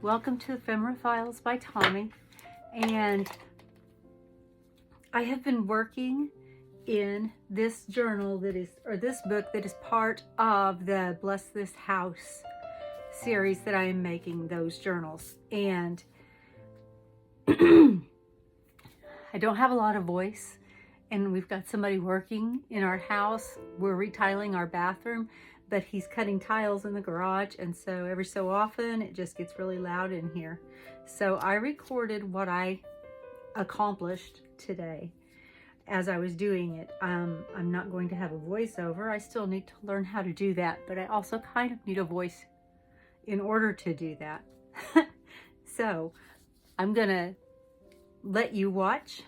Welcome to Ephemera Files by Tommy. And I have been working in this journal that is, or this book that is part of the Bless This House series that I am making, those journals. And I don't have a lot of voice, and we've got somebody working in our house. We're retiling our bathroom, but he's cutting tiles in the garage, and so every so often it just gets really loud in here. So I recorded what I accomplished today as I was doing it. I'm not going to have a voiceover. I still need to learn how to do that, but I also kind of need a voice in order to do that. So I'm gonna let you watch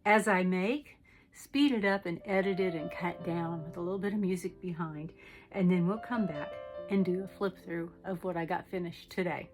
as I make, speed it up and edit it and cut down with a little bit of music behind, and then we'll come back and do a flip through of what I got finished today.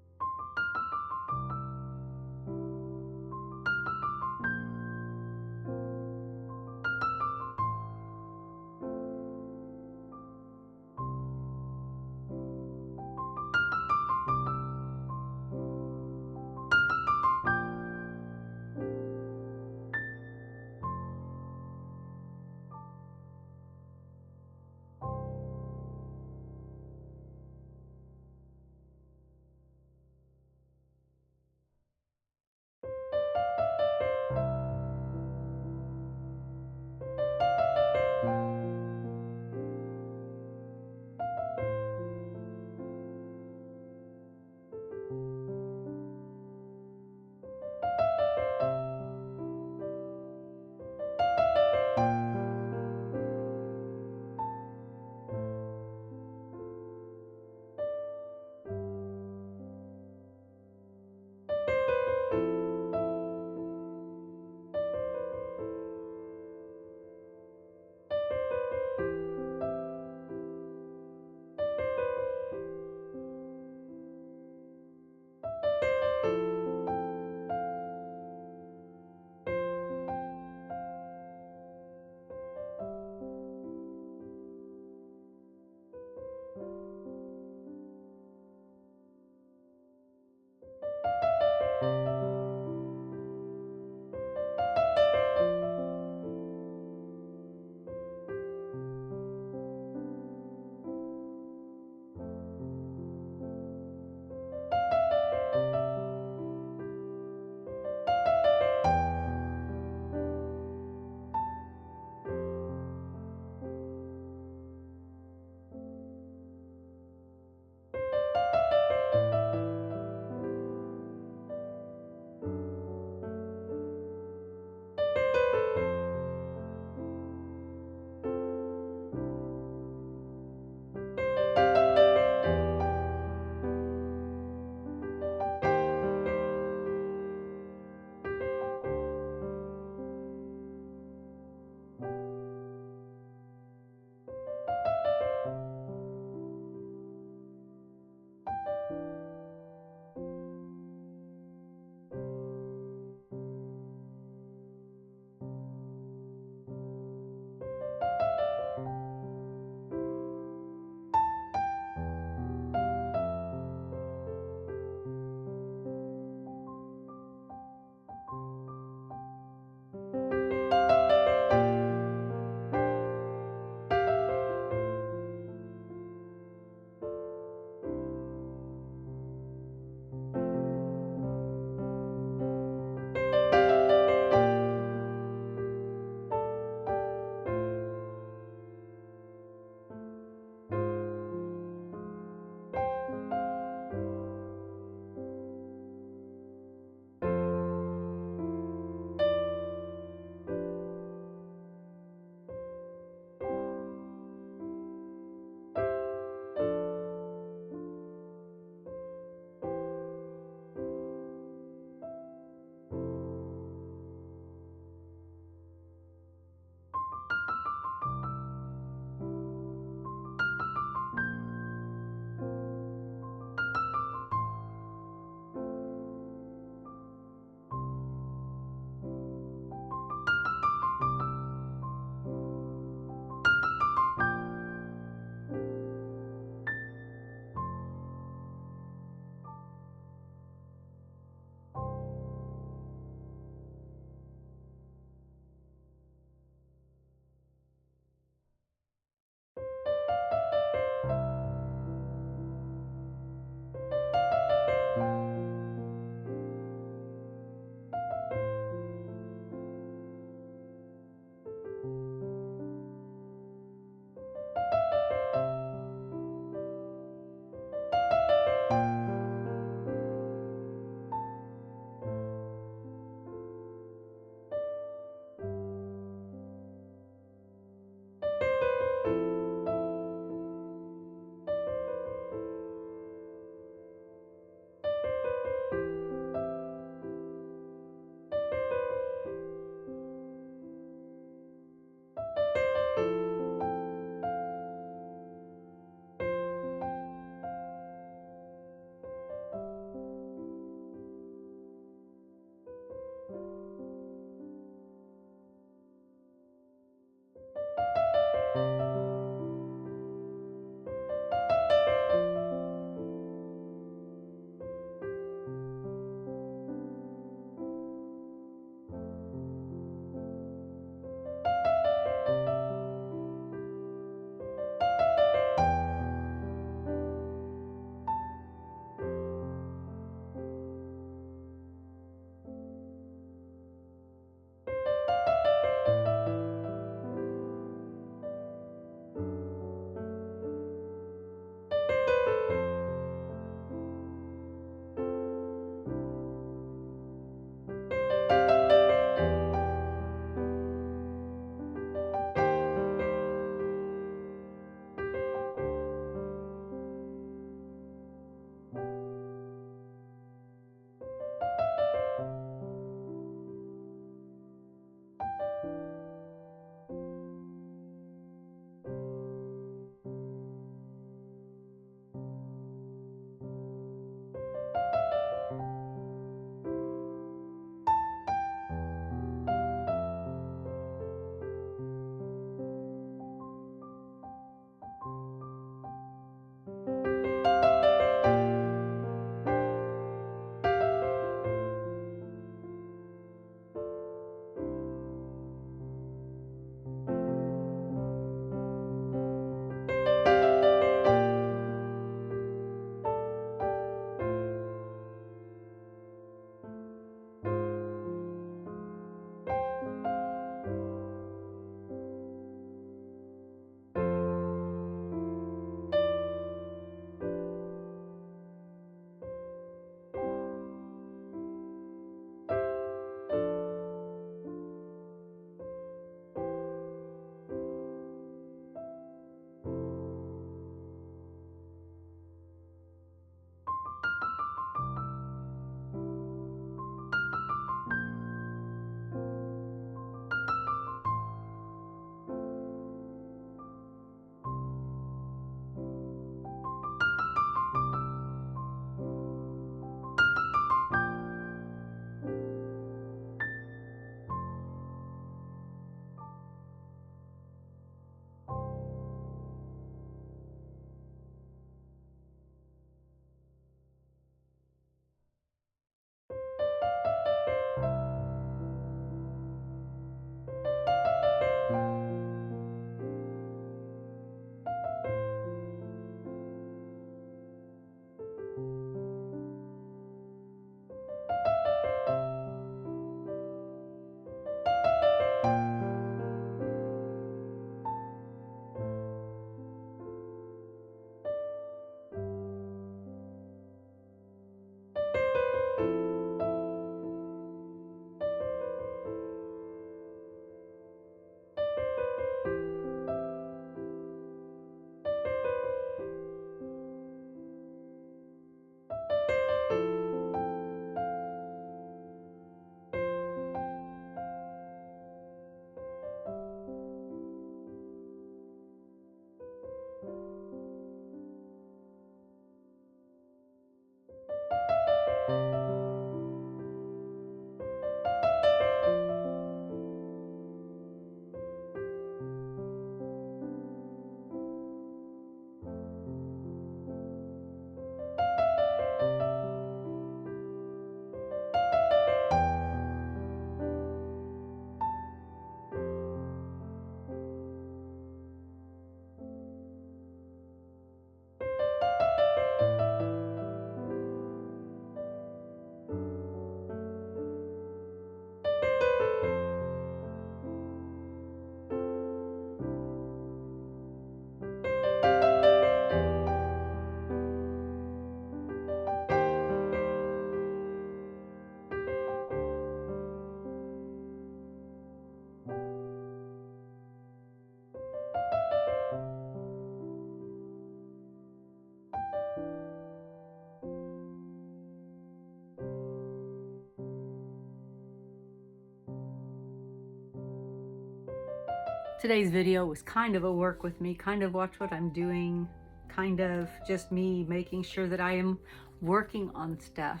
Today's video was kind of a work with me, kind of watch what I'm doing, kind of just me making sure that I am working on stuff.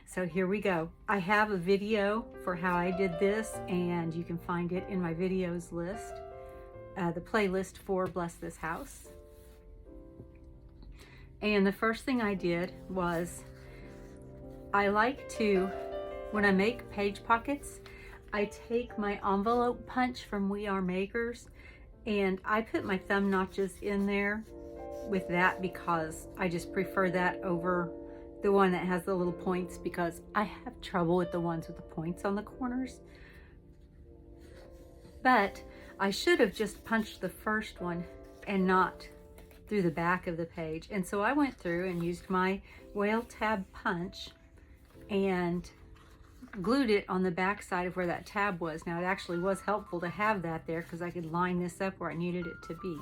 So here we go. I have a video for how I did this, and you can find it in my videos list, the playlist for Bless This House. And the first thing I did was, I like to, when I make page pockets, I take my envelope punch from We Are Makers and I put my thumb notches in there with that because I just prefer that over the one that has the little points, because I have trouble with the ones with the points on the corners. But I should have just punched the first one and not through the back of the page. And so I went through and used my whale tab punch and glued it on the back side of where that tab was. Now it actually was helpful to have that there because I could line this up where I needed it to be.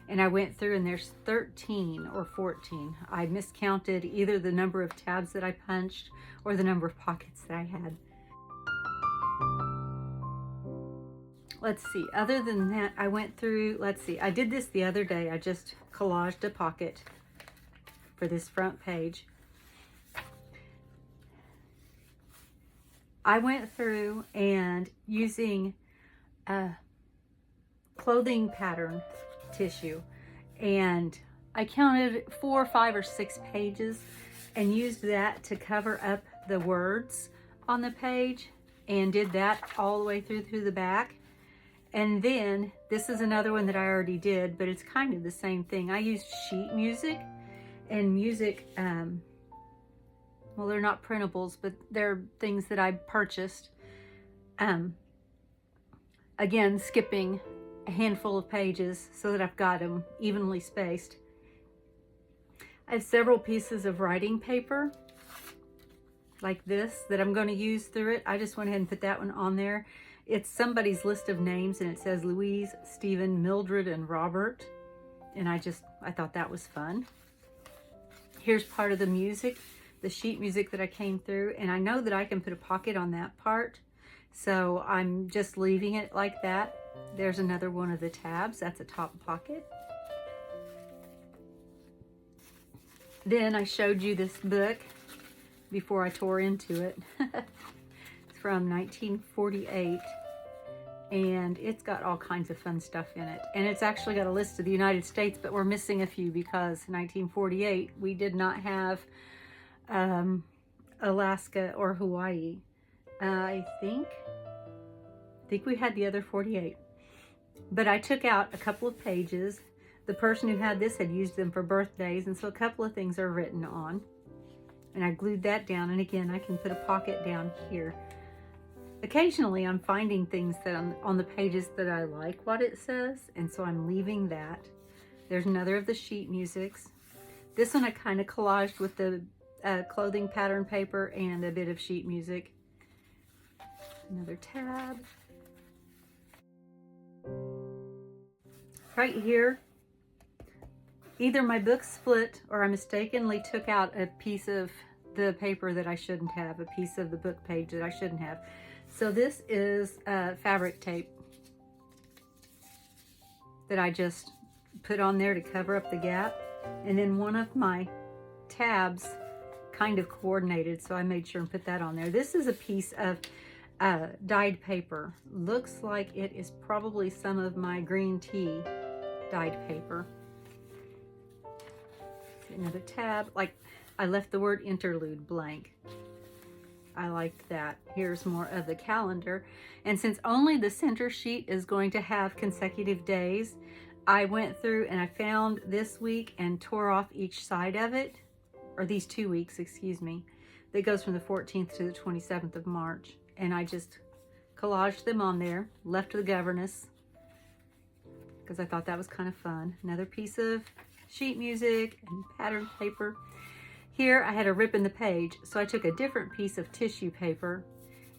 And I went through and there's 13 or 14. I miscounted either the number of tabs that I punched or the number of pockets that I had. Let's see, other than that, I went through, let's see, I did this the other day. I just collaged a pocket for this front page. I went through and using clothing pattern tissue, and I counted 4, 5, or 6 pages and used that to cover up the words on the page, and did that all the way through the back. And then this is another one that I already did, but it's kind of the same thing. I used sheet music, and music, well, they're not printables, but they're things that I purchased. Again, skipping a handful of pages so that I've got them evenly spaced. I have several pieces of writing paper like this that I'm going to use through it. I just went ahead and put that one on there. It's somebody's list of names, and it says Louise, Stephen, Mildred, and Robert. And I thought that was fun. Here's part of the music, the sheet music that I came through, and I know that I can put a pocket on that part, so I'm just leaving it like that. There's another one of the tabs, that's a top pocket. Then I showed you this book before I tore into it. It's from 1948, and it's got all kinds of fun stuff in it. And it's actually got a list of the United States, but we're missing a few because 1948, we did not have Alaska or Hawaii. I think we had the other 48. But I took out a couple of pages. The person who had this had used them for birthdays, and so a couple of things are written on. And I glued that down, and again, I can put a pocket down here. Occasionally, I'm finding things that on the pages that I like what it says, and so I'm leaving that. There's another of the sheet musics. This one I kind of collaged with the clothing pattern paper and a bit of sheet music. Another tab. Right here, either my book split or I mistakenly took out a piece of the paper that I shouldn't have, a piece of the book page that I shouldn't have. So this is fabric tape that I just put on there to cover up the gap. And then one of my tabs kind of coordinated, so I made sure and put that on there. This is a piece of dyed paper. Looks like it is probably some of my green tea dyed paper. Another tab, like I left the word interlude blank. I liked that. Here's more of the calendar. And since only the center sheet is going to have consecutive days, I went through and I found this week and tore off each side of it, or these 2 weeks, excuse me, that goes from the 14th to the 27th of March. And I just collaged them on there, left the governess, because I thought that was kind of fun. Another piece of sheet music and pattern paper. Here I had a rip in the page, so I took a different piece of tissue paper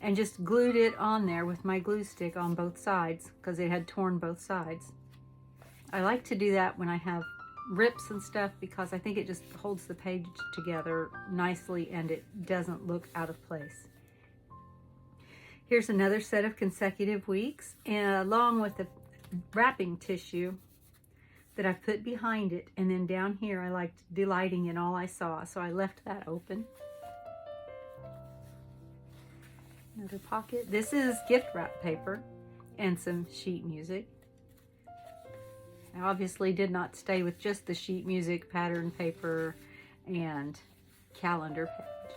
and just glued it on there with my glue stick on both sides because it had torn both sides. I like to do that when I have rips and stuff because I think it just holds the page together nicely and it doesn't look out of place. Here's another set of consecutive weeks, and along with the wrapping tissue that I put behind it. And then down here, I liked delighting in all I saw, so I left that open. Another pocket. This is gift wrap paper and some sheet music. I obviously did not stay with just the sheet music, pattern paper, and calendar page.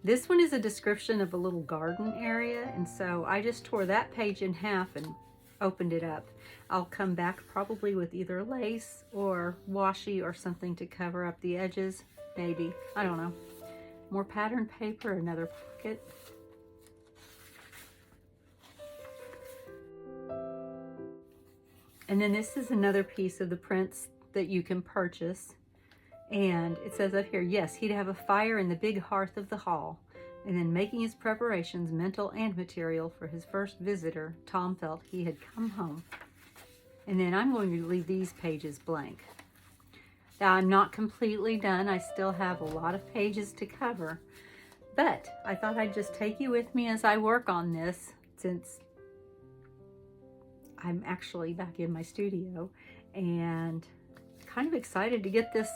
This one is a description of a little garden area, and so I just tore that page in half and opened it up. I'll come back probably with either lace or washi or something to cover up the edges, maybe. I don't know. More pattern paper, another pocket. And then this is another piece of the prints that you can purchase. And it says up here, yes, he'd have a fire in the big hearth of the hall. And then making his preparations, mental and material, for his first visitor, Tom felt he had come home. And then I'm going to leave these pages blank. Now, I'm not completely done. I still have a lot of pages to cover. But I thought I'd just take you with me as I work on this, since I'm actually back in my studio and kind of excited to get this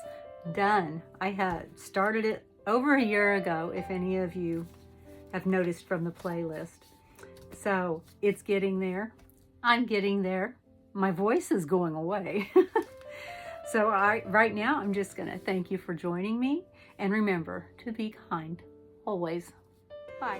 done. I had started it over a year ago, if any of you have noticed from the playlist. So it's getting there. I'm getting there. My voice is going away. So right now, I'm just going to thank you for joining me. And remember to be kind always. Bye.